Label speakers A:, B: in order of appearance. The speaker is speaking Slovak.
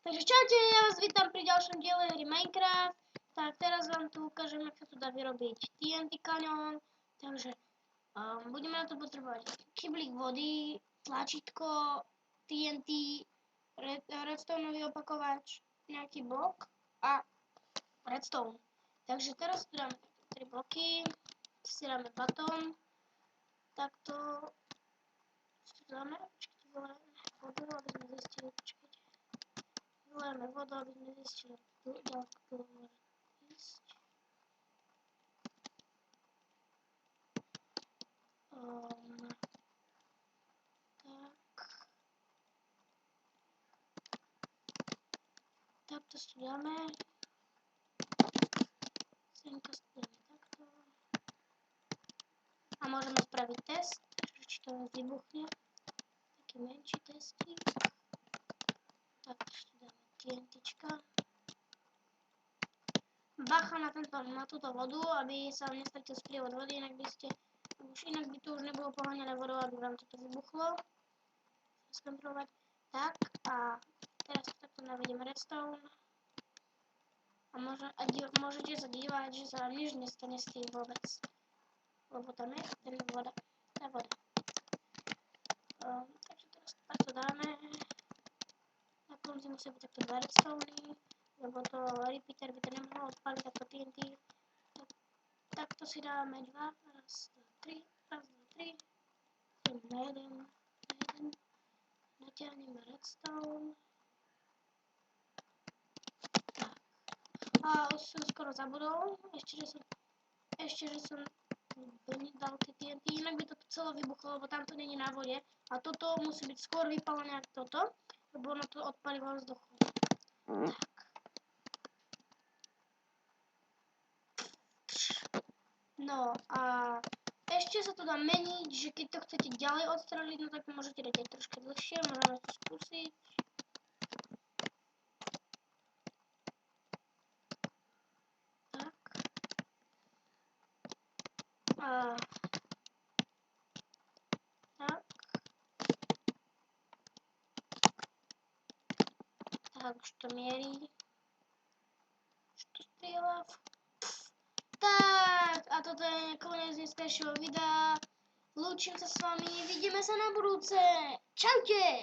A: Takže čaute, ja vás vítam pri ďalšom diele hry Minecraft. Tak teraz vám tu ukážem, ako sa tu dá vyrobiť TNT kaňon. Takže budeme na to potrebovať kyblík vody, tlačítko, TNT, redstoneový opakovač, nejaký blok a redstone. Takže teraz tu dáme 3 bloky, si dáme batón, takto si dáme, vodu, aby sme zistili, Vylejeme vodu, aby sme zistili, ako ďaleko to môže ísť. Takto si dáme. Senka si dáme takto. A môžeme spraviť test, či to vybuchne. Taký menší testík. Takto si dáme TNTčka. Bacha na túto vodu, aby sa vám nestratil sprievod vody, inak by tu už nebolo poháňané vodou, aby vám toto vybuchlo. Skontrolovať. Tak a teraz takto navediem redstone. A môžete sa dívať, že sa vám nič nestane s tým vôbec. Lebo tam je tá voda. Takže teraz takto dáme. Na konci musia byť takto 2 redstony, lebo to repeater by to nemohlo odpaliť ako TNT. Takto si dáme 2, raz, 2, 3, raz, 2, 3. Na jeden. Natiahneme redstone. Tak. A už som skoro zabudol, ešte že som dal tie TNT, inak by to celé vybuchlo, lebo tamto není na vode. A toto musí byť skôr vypálené ako toto, lebo ono to odpalí vo vzduchu. Tak. No a ešte sa to dá meniť, že keď to chcete ďalej odstreliť, no tak môžete dať aj troška dlhšie, môžeme to skúsiť. Tak. Tak, už to mierí. Už to strieľa. Tak, a toto je koniec dneskajšieho videa. Lúčim sa s vami, vidíme sa na budúce. Čaute!